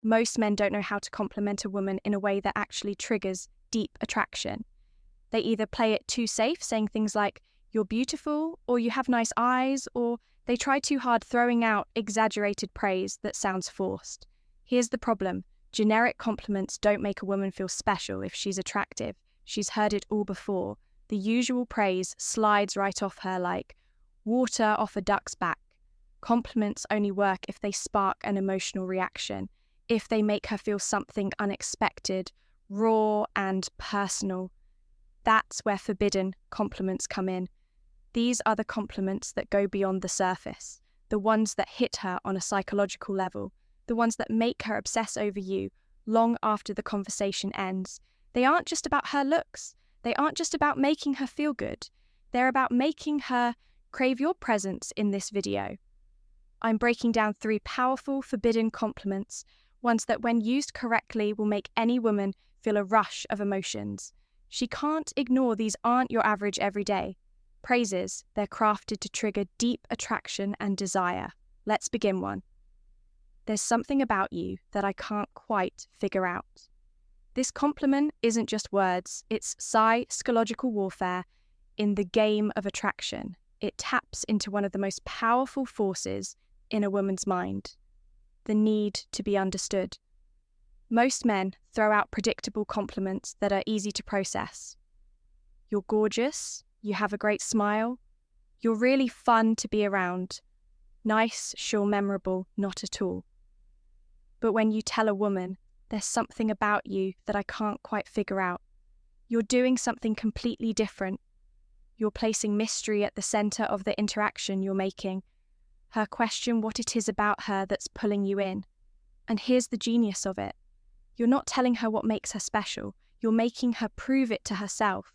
Most men don't know how to compliment a woman in a way that actually triggers deep attraction. They either play it too safe, saying things like, "You're beautiful," or "You have nice eyes," or they try too hard, throwing out exaggerated praise that sounds forced. Here's the problem. Generic compliments don't make a woman feel special if she's attractive. She's heard it all before. The usual praise slides right off her like water off a duck's back. Compliments only work if they spark an emotional reaction, if they make her feel something unexpected, raw and personal. That's where forbidden compliments come in. These are the compliments that go beyond the surface, the ones that hit her on a psychological level, the ones that make her obsess over you long after the conversation ends. They aren't just about her looks. They aren't just about making her feel good. They're about making her crave your presence in this video. I'm breaking down 3 powerful, forbidden compliments, ones that when used correctly will make any woman feel a rush of emotions. She can't ignore these aren't your average everyday praises. They're crafted to trigger deep attraction and desire. Let's begin one. There's something about you that I can't quite figure out. This compliment isn't just words, it's psychological warfare in the game of attraction. It taps into one of the most powerful forces in a woman's mind, the need to be understood. Most men throw out predictable compliments that are easy to process. You're gorgeous, you have a great smile, you're really fun to be around. Nice, sure, memorable, not at all. But when you tell a woman, there's something about you that I can't quite figure out, you're doing something completely different. You're placing mystery at the center of the interaction you're making. Her question what it is about her that's pulling you in. And here's the genius of it. You're not telling her what makes her special. You're making her prove it to herself.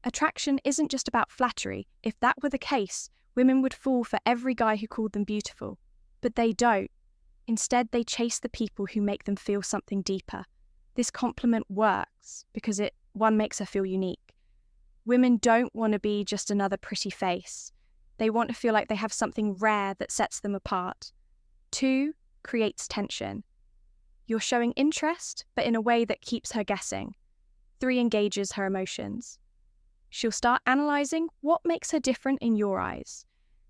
Attraction isn't just about flattery. If that were the case, women would fall for every guy who called them beautiful. But they don't. Instead, they chase the people who make them feel something deeper. This compliment works because it, 1, makes her feel unique. Women don't want to be just another pretty face. They want to feel like they have something rare that sets them apart. 2, creates tension. You're showing interest, but in a way that keeps her guessing. 3, engages her emotions. She'll start analysing what makes her different in your eyes,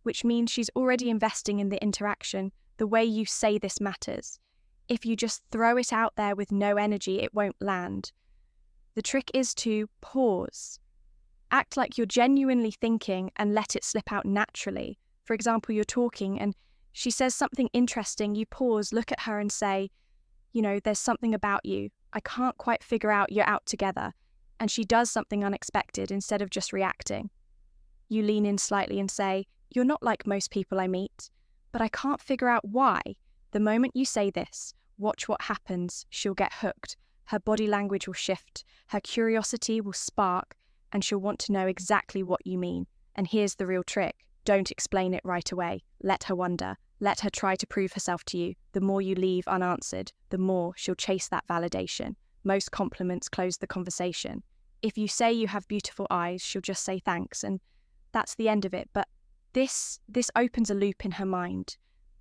which means she's already investing in the interaction. The way you say this matters. If you just throw it out there with no energy, it won't land. The trick is to pause. Act like you're genuinely thinking and let it slip out naturally. For example, you're talking and she says something interesting. You pause, look at her and say, there's something about you. I can't quite figure out you're out together. And she does something unexpected instead of just reacting. You lean in slightly and say, you're not like most people I meet, but I can't figure out why. The moment you say this, watch what happens. She'll get hooked. Her body language will shift. Her curiosity will spark. And she'll want to know exactly what you mean. And here's the real trick. Don't explain it right away. Let her wonder. Let her try to prove herself to you. The more you leave unanswered, the more she'll chase that validation. Most compliments close the conversation. If you say you have beautiful eyes, she'll just say thanks, and that's the end of it. But this opens a loop in her mind.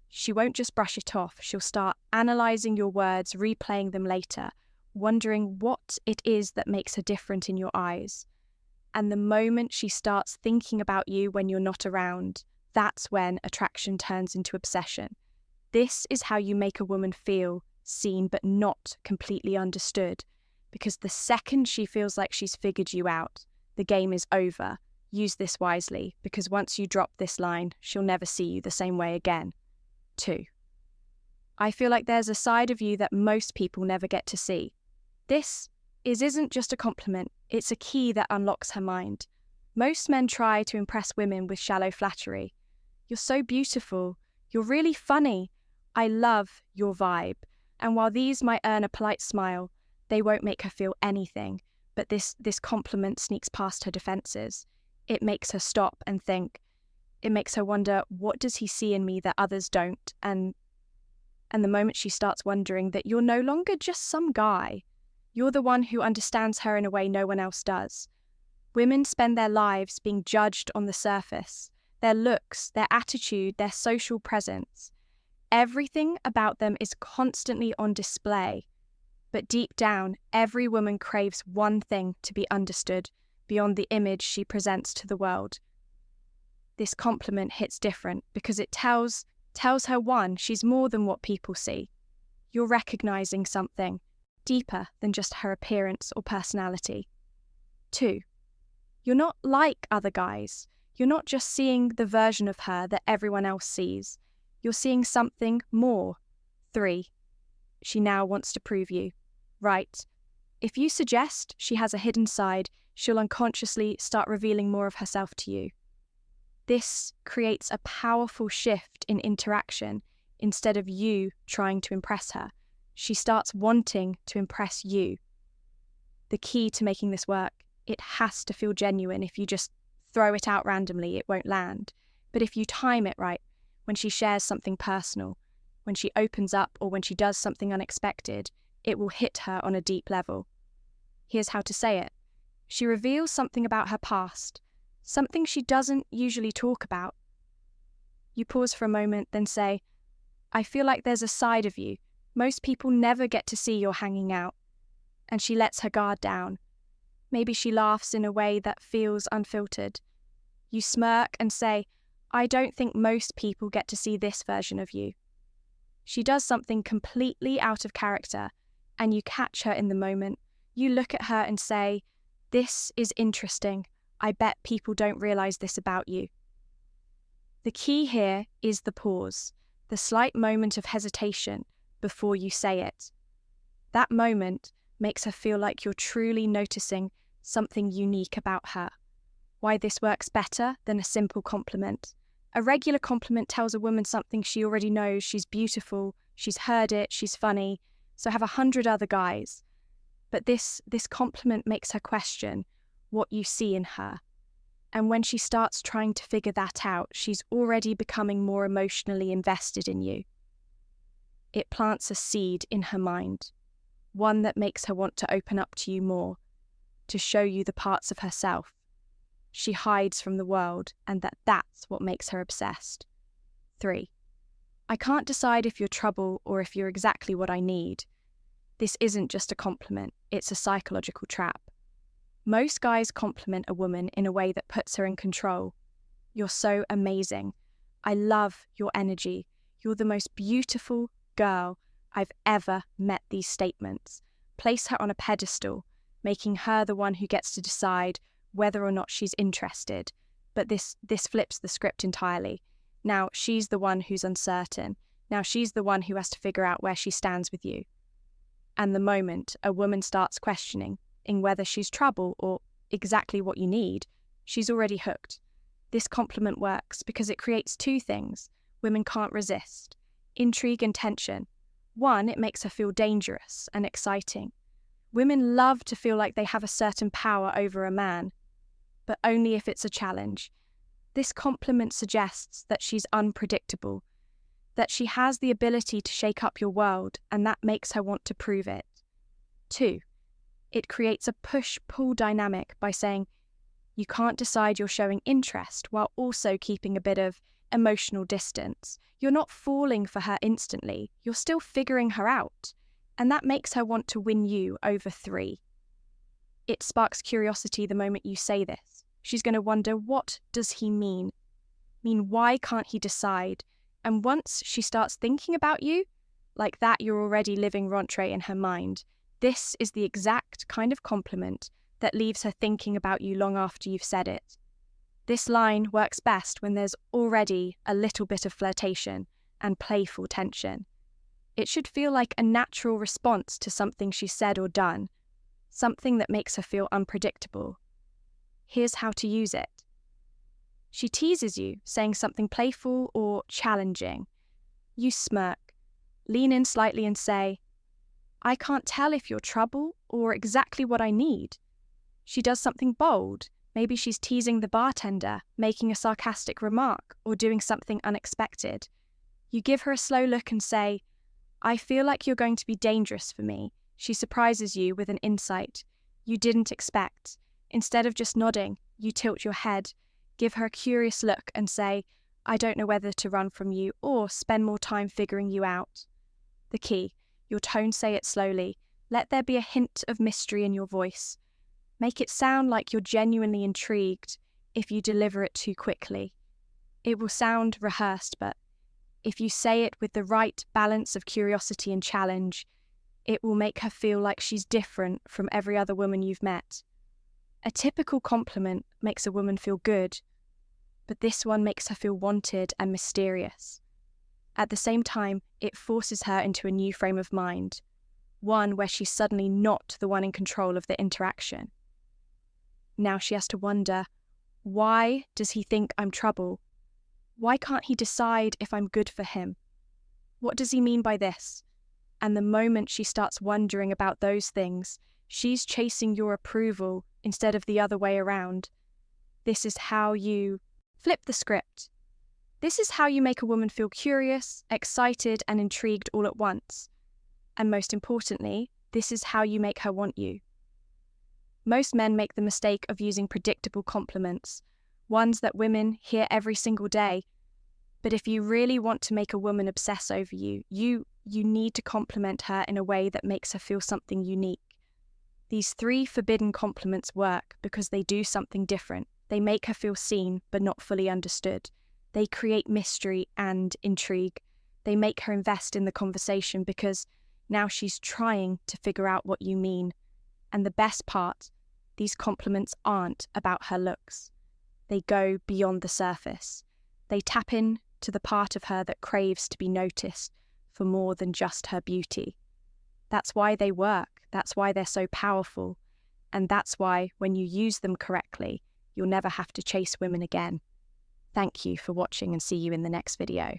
She won't just brush it off. She'll start analysing your words, replaying them later, wondering what it is that makes her different in your eyes. And the moment she starts thinking about you when you're not around, that's when attraction turns into obsession. This is how you make a woman feel seen but not completely understood. Because the second she feels like she's figured you out, the game is over. Use this wisely, because once you drop this line, she'll never see you the same way again. 2. I feel like there's a side of you that most people never get to see. This isn't just a compliment, it's a key that unlocks her mind. Most men try to impress women with shallow flattery. You're so beautiful. You're really funny. I love your vibe. And while these might earn a polite smile, they won't make her feel anything. But this compliment sneaks past her defenses. It makes her stop and think. It makes her wonder, what does he see in me that others don't? And the moment she starts wondering that you're no longer just some guy, you're the one who understands her in a way no one else does. Women spend their lives being judged on the surface, their looks, their attitude, their social presence. Everything about them is constantly on display. But deep down, every woman craves one thing: to be understood beyond the image she presents to the world. This compliment hits different because it tells her, one, she's more than what people see. You're recognizing something deeper than just her appearance or personality. 2, you're not like other guys. You're not just seeing the version of her that everyone else sees. You're seeing something more. 3, she now wants to prove you right. If you suggest she has a hidden side, she'll unconsciously start revealing more of herself to you. This creates a powerful shift in interaction. Instead of you trying to impress her, she starts wanting to impress you. The key to making this work: it has to feel genuine. If you just throw it out randomly, it won't land. But if you time it right, when she shares something personal, when she opens up, or when she does something unexpected, it will hit her on a deep level. Here's how to say it. She reveals something about her past, something she doesn't usually talk about. You pause for a moment, then say, I feel like there's a side of you. Most people never get to see you're hanging out. And she lets her guard down. Maybe she laughs in a way that feels unfiltered. You smirk and say, I don't think most people get to see this version of you. She does something completely out of character, and you catch her in the moment. You look at her and say, this is interesting. I bet people don't realize this about you. The key here is the pause, the slight moment of hesitation before you say it. That moment makes her feel like you're truly noticing something unique about her. Why this works better than a simple compliment. A regular compliment tells a woman something she already knows. She's beautiful, she's heard it, she's funny, so have 100 other guys. But this compliment makes her question what you see in her. And when she starts trying to figure that out, she's already becoming more emotionally invested in you. It plants a seed in her mind, one that makes her want to open up to you more, to show you the parts of herself she hides from the world, and that's what makes her obsessed. 3, I can't decide if you're trouble or if you're exactly what I need. This isn't just a compliment, it's a psychological trap. Most guys compliment a woman in a way that puts her in control. You're so amazing. I love your energy. You're the most beautiful girl I've ever met. These statements place her on a pedestal, making her the one who gets to decide whether or not she's interested. But this flips the script entirely. Now she's the one who's uncertain. Now she's the one who has to figure out where she stands with you. And the moment a woman starts questioning in whether she's trouble or exactly what you need, she's already hooked. This compliment works because it creates 2 things women can't resist: intrigue and tension. 1, it makes her feel dangerous and exciting. Women love to feel like they have a certain power over a man, but only if it's a challenge. This compliment suggests that she's unpredictable, that she has the ability to shake up your world, and that makes her want to prove it. 2, it creates a push-pull dynamic by saying, you can't decide you're showing interest while also keeping a bit of emotional distance. You're not falling for her instantly, you're still figuring her out, and that makes her want to win you over 3. It sparks curiosity the moment you say this. She's going to wonder, what does he mean? Why can't he decide? And once she starts thinking about you, like that, you're already living rentrée in her mind. This is the exact kind of compliment that leaves her thinking about you long after you've said it. This line works best when there's already a little bit of flirtation and playful tension. It should feel like a natural response to something she said or done, something that makes her feel unpredictable. Here's how to use it. She teases you, saying something playful or challenging. You smirk, lean in slightly and say, I can't tell if you're trouble or exactly what I need. She does something bold. Maybe she's teasing the bartender, making a sarcastic remark, or doing something unexpected. You give her a slow look and say, I feel like you're going to be dangerous for me. She surprises you with an insight you didn't expect. Instead of just nodding, you tilt your head, give her a curious look and say, I don't know whether to run from you or spend more time figuring you out. The key, your tone, say it slowly. Let there be a hint of mystery in your voice. Make it sound like you're genuinely intrigued. If you deliver it too quickly, it will sound rehearsed, but if you say it with the right balance of curiosity and challenge, it will make her feel like she's different from every other woman you've met. A typical compliment makes a woman feel good, but this one makes her feel wanted and mysterious. At the same time, it forces her into a new frame of mind, one where she's suddenly not the one in control of the interaction. Now she has to wonder, why does he think I'm trouble? Why can't he decide if I'm good for him? What does he mean by this? And the moment she starts wondering about those things, she's chasing your approval instead of the other way around. This is how you flip the script. This is how you make a woman feel curious, excited, and intrigued all at once. And most importantly, this is how you make her want you. Most men make the mistake of using predictable compliments, ones that women hear every single day. But if you really want to make a woman obsess over you, you need to compliment her in a way that makes her feel something unique. These 3 forbidden compliments work because they do something different. They make her feel seen but not fully understood. They create mystery and intrigue. They make her invest in the conversation because now she's trying to figure out what you mean. And the best part, these compliments aren't about her looks. They go beyond the surface. They tap in to the part of her that craves to be noticed for more than just her beauty. That's why they work. That's why they're so powerful. And that's why, when you use them correctly, you'll never have to chase women again. Thank you for watching and see you in the next video.